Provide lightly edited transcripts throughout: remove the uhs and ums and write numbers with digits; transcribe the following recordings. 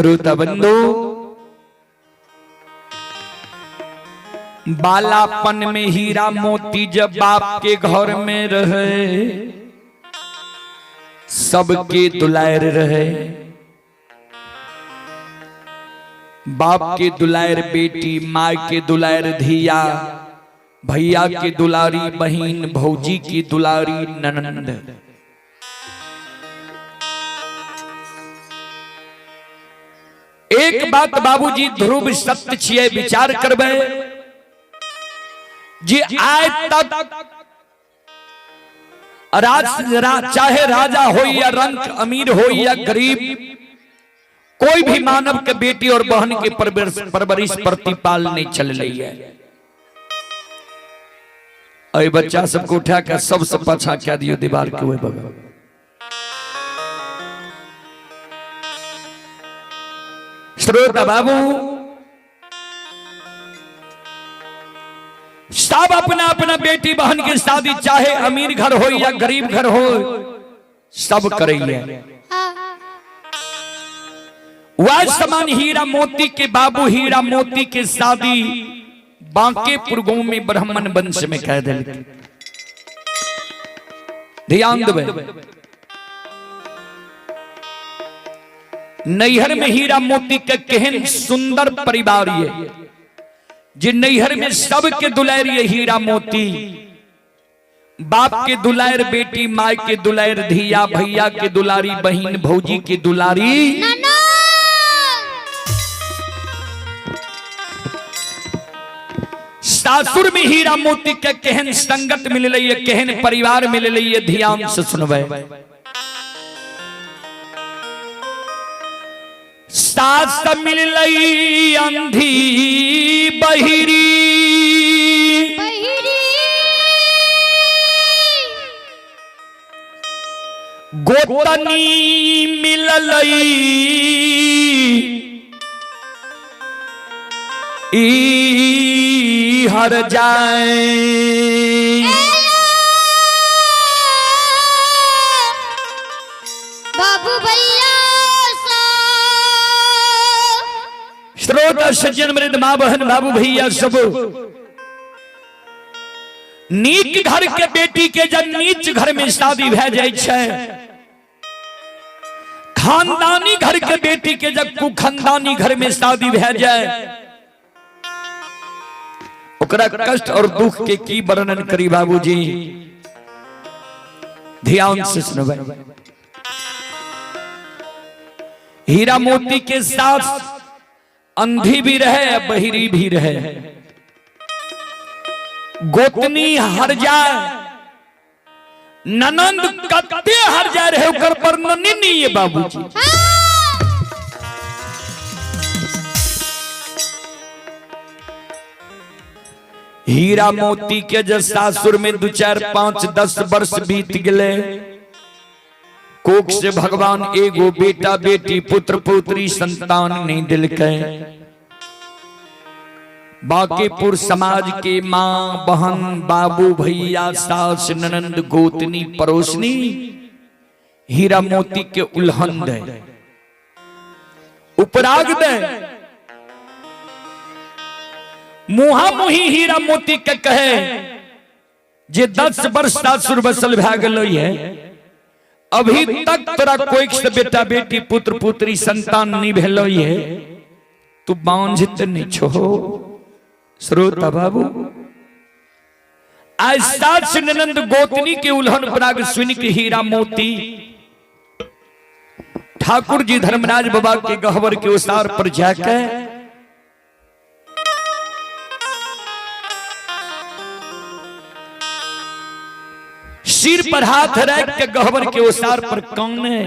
श्रोता बंधु, बालापन में हीरा मोती जब बाप के घर में रहे, सबके दुलार रहे। बाप के दुलार बेटी, माँ के दुलार धिया, भैया की दुलारी बहन, भौजी की दुलारी ननंद। एक बात बाबूजी ध्रुव सत्य छिए, विचार करबे जी। आज तक चाहे राजा हो या रंक, अमीर हो या गरीब, कोई भी मानव के बेटी और बहन की परवरिश प्रतिपाल नहीं चल रही है। अरे बच्चा सबको उठा कर सबसे पाछा क्या दियो दीवार के हुए बगल। श्रोता बाबू, सब अपना अपना बेटी बहन की शादी, चाहे अमीर घर हो या गरीब घर हो, सब करेंगे। वह समान हीरा मोती के बाबू हीरा मोती के शादी बांकेपुर गांव में ब्राह्मण वंश में कह दिल। ध्यान देवे, नैहर में हीरा मोती के केहन सुंदर परिवार ये, जिन नैहर में सबके दुलार ये हीरा मोती, बाप के दुलार बेटी, माँ के दुलार धिया, भैया के दुलारी बहन, भौजी की दुलारी। सासुर में हीरा मोती के केहन संगत मिल रही है, केहन परिवार मिल रही है। ध्यान से सुनवे, सास मिल रही अंधी बहिरी, गोतनी मिल ई हर जाए। बाबू भैया श्रोता सज्जन मृद माँ बहन बाबू भैया सब, नीक घर के बेटी के जब नीच घर में शादी भे जाए छे, खानदानी घर के बेटी के जब कुखानदानी घर में शादी भे जाए, ओकरा कष्ट और दुख के की वर्णन करी बाबूजी। ध्यान से सुनबे, हीरा मोती के साथ अंधी भी रहे, बहिरी भी रहे, गोतनी हर जाए, ननंद कत्ते हर जाए रहे, ओकर वर्णन नहीं है बाबूजी। हीरा मोती के जब सासुर में 2 4 5 10 वर्ष बीत गए, कोख से भगवान एगो बेटा बेटी पुत्र पुत्री संतान नहीं दिल के। बांकेपुर समाज के माँ बहन बाबू भैया सास ननंद गोतनी पड़ोसनी हीरा मोती के उल्हन दे, उपराग दे, मुहा मुही हीरा मोती के कहे जे 10 वर्ष सासुर बसल भे गलो है, अभी तक तोरा कोई से बेटा बेटी पुत्र पुत्री संतान नहीं भेलो है, तू बांझित नहीं छो। श्रोता बाबू, आज सास ननंद गोतनी के उल्हन पराग सुन के हीरा मोती ठाकुर जी धर्मराज बाबा के गहवर के उसार पर जाके सिर पर हाथ रख के गहवर के उसार पर काने,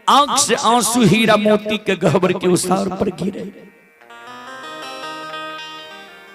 आंख से आंसू हीरा मोती के गहवर के उसार पर गिरे।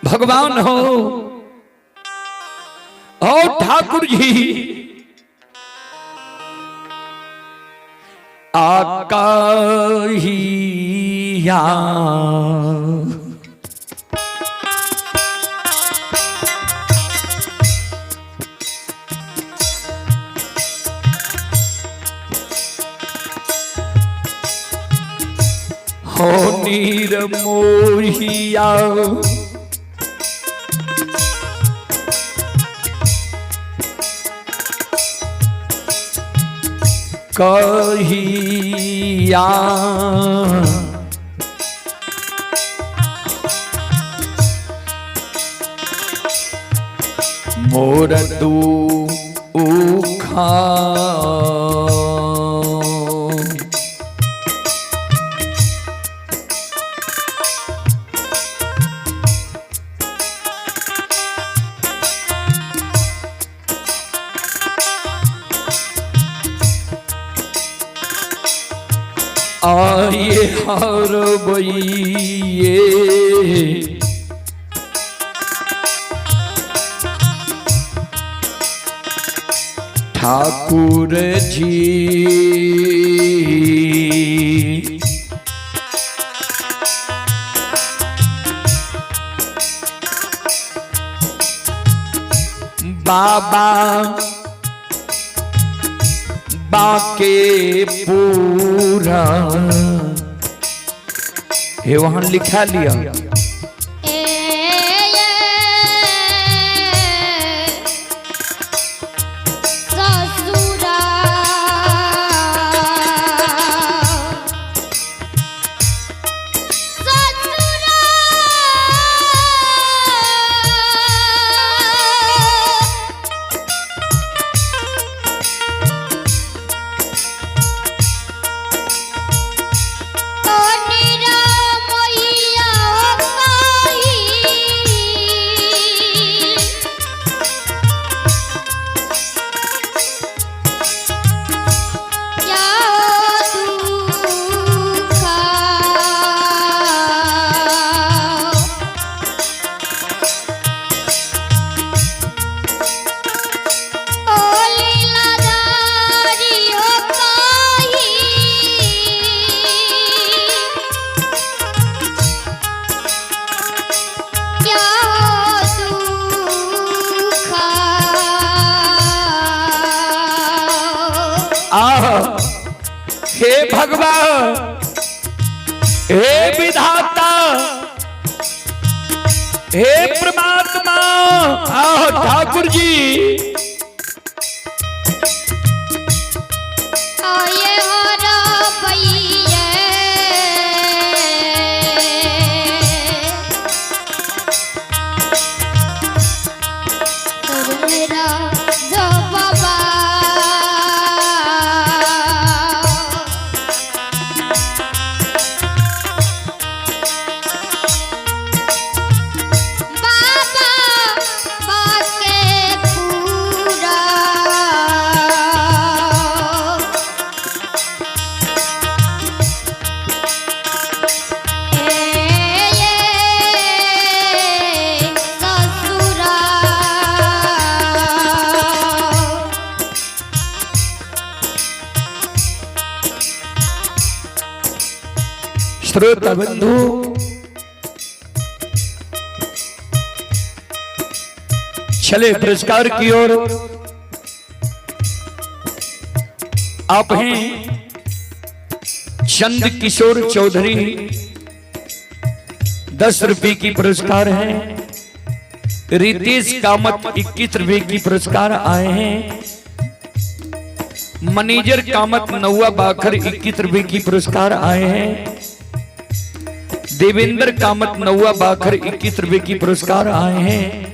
भगवान हो ठाकुर जी, आकाहिया हो नीर मोहिया कहिया मोर दुखा आये हर बइये ठाकुर जी बाबा बाके पूरा ये वहां लिखा लिया हे भगवान हे विधाता हे परमात्मा ठाकुर जी आये हरा भैया मेरा जो बाबा श्रोता बंधु चले पुरस्कार की ओर। आप हैं चंद किशोर चौधरी, 10 रुपए की पुरस्कार है। रितेश कामत 21 रुपए की पुरस्कार आए हैं। मैनेजर कामत नौवा बाखर 21 रुपए की पुरस्कार आए हैं। देवेंद्र कामत नौवा बाखर 21 रुपए की पुरस्कार आए हैं।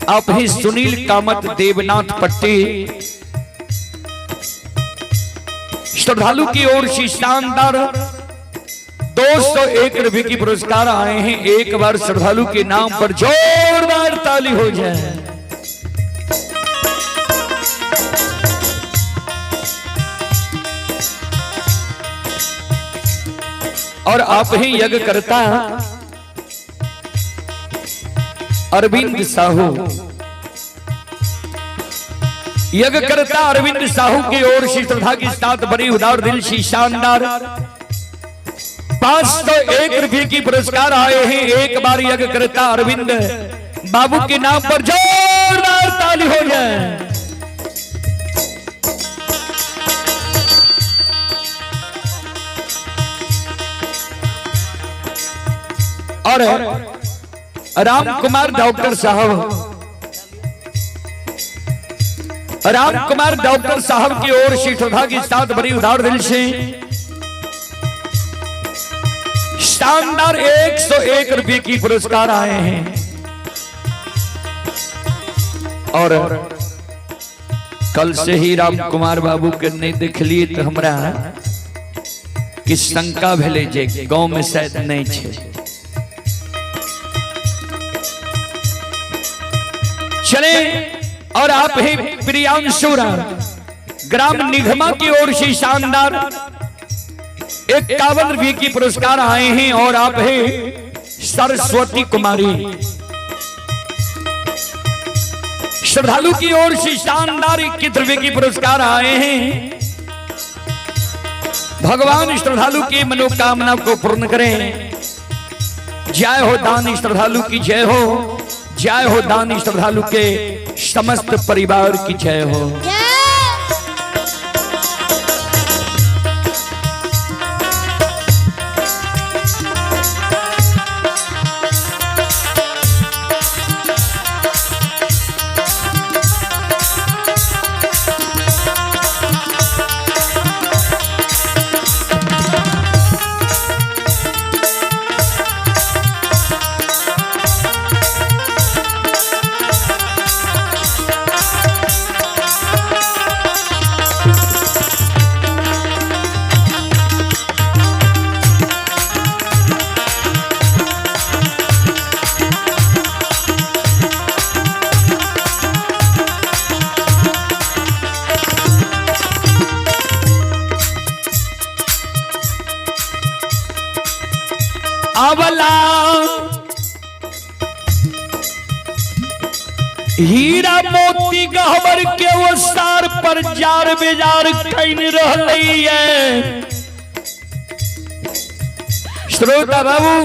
आप ही सुनील कामत देवनाथ पट्टी श्रद्धालु की ओर से शानदार 201 रुपए की पुरस्कार आए हैं। एक बार श्रद्धालु के नाम पर जोरदार ताली हो जाए। और आप ही यज्ञ करता अरविंद साहू, यज्ञ करता अरविंद साहू की ओर से श्रद्धा के साथ बड़ी उदार दिल से शानदार 501 रुपए की पुरस्कार आए हैं। एक बार यज्ञ करता अरविंद बाबू के नाम पर जोरदार ताली हो जाए। और राम कुमार डॉक्टर साहब की ओर से शोभा के साथ बड़ी उदार दिल से शानदार 101 रुपए की पुरस्कार आए हैं। और कल से ही राम कुमार बाबू के नहीं देख लिए तो हमरा कि शंका भेले जे गांव में शायद नहीं छे। चले और आप ही प्रियांशु ग्राम निगमा की ओर से शानदार 51 रुपये की पुरस्कार आए हैं। और आप ही सरस्वती कुमारी श्रद्धालु की ओर से शानदार 21 रुपये की पुरस्कार आए हैं। भगवान श्रद्धालु की मनोकामना को पूर्ण करें। जय हो दान श्रद्धालु की जय हो, जय हो दान श्रद्धालु के समस्त परिवार की जय हो। अवला हीरा मोती गहवर के वो सार पर जार बेजार कैन रहलई है। श्रोता बाबू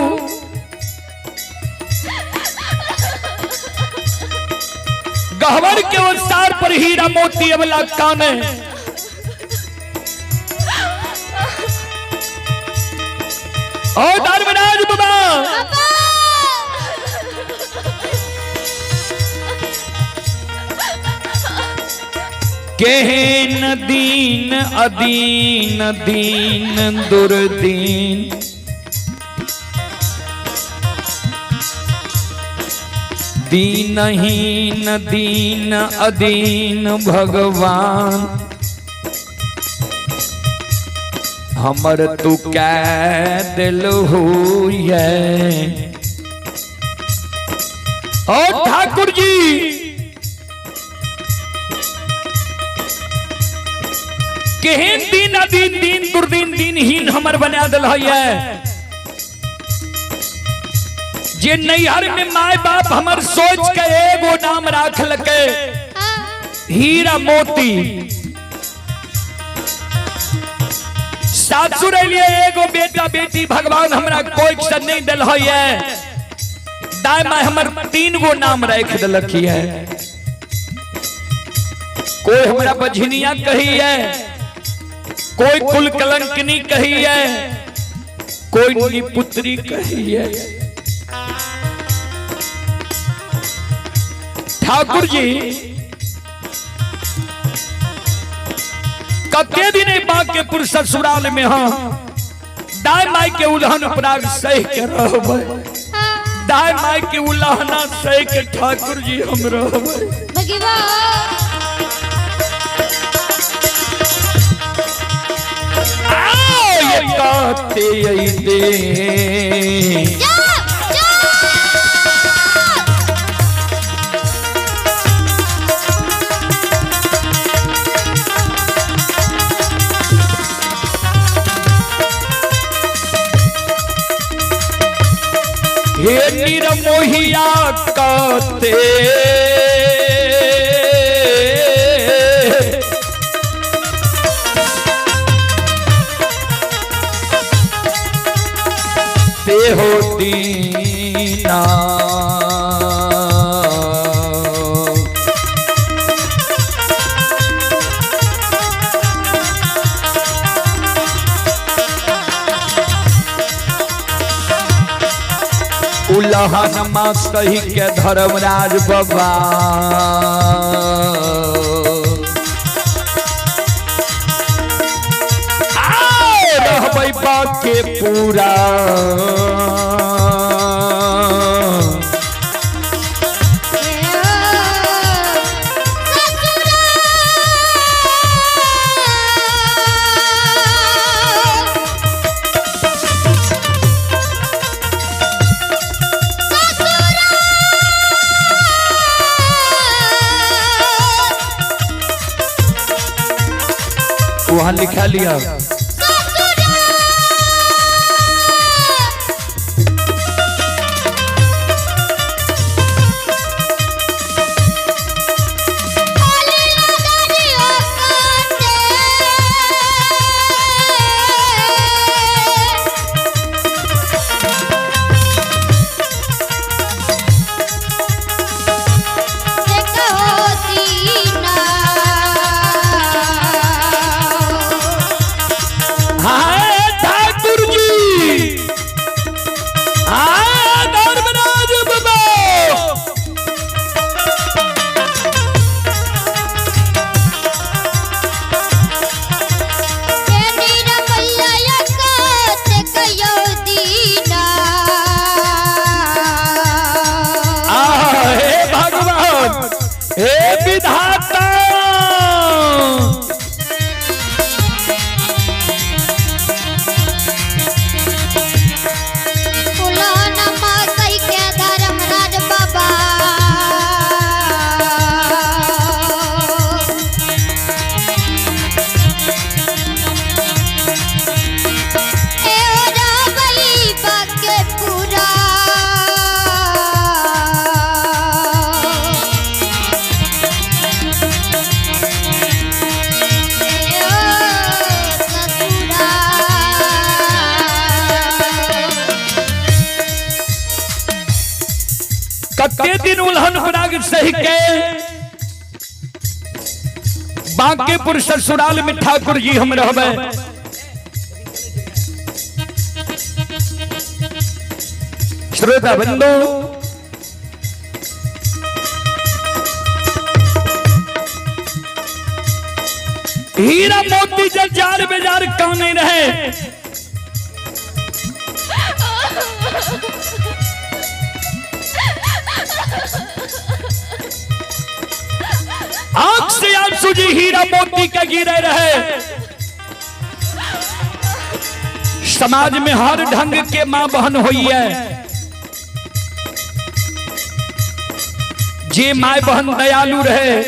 गहवर के वो सार पर हीरा मोती अवला काने और धर्मराज बाबा केहन दीन अदीन दीन दुर्दीन दीनहीन दीन अदीन भगवान हमर तू कै दिल हुए। और ठाकुर जी केहन दिन अदीन दीन दुर्दीन दीनहीन हमर बना दिल है। जे नैहर में माय बाप हमर सोच के एगो नाम राख लके हीरा मोती, सासुर लिए एगो बेटा बेटी भगवान हमरा कोई से नहीं दिल है। दाई माय हमर 3 गो नाम रख दिलक है। कोई हमरा बझनिया कही है, कोई कुल कलंकनी कही है, कोई निपुत्री कही है। ठाकुर जी कते दिन बांकेपुर ससुराल में हाँ दाई माई के उल्हन अपराग सह के रहबै, दाई माई के उल्हना सह के ठाकुर जी हम रहबै। ये काते दे हे निरमोहिया काते ते हो दीना उलहन माँ सही के धर्मराज बाबा रहबै बाके पूरा वहां लिखा लिया विधाता उलहन माँ सही के धर्मराज बाबा बाके पूरा कते दिन उल्हन पराग सही के बांकेपुर ससुराल में ठाकुर जी हम रहबे श्रोता बंधु हीरा मोती जब जार बेजार कौने रहे आंख से आंसू जी हीरा मोती के गिरे रहे। समाज में हर ढंग के मां बहन हुई है। जे माय बहन दयालु रहे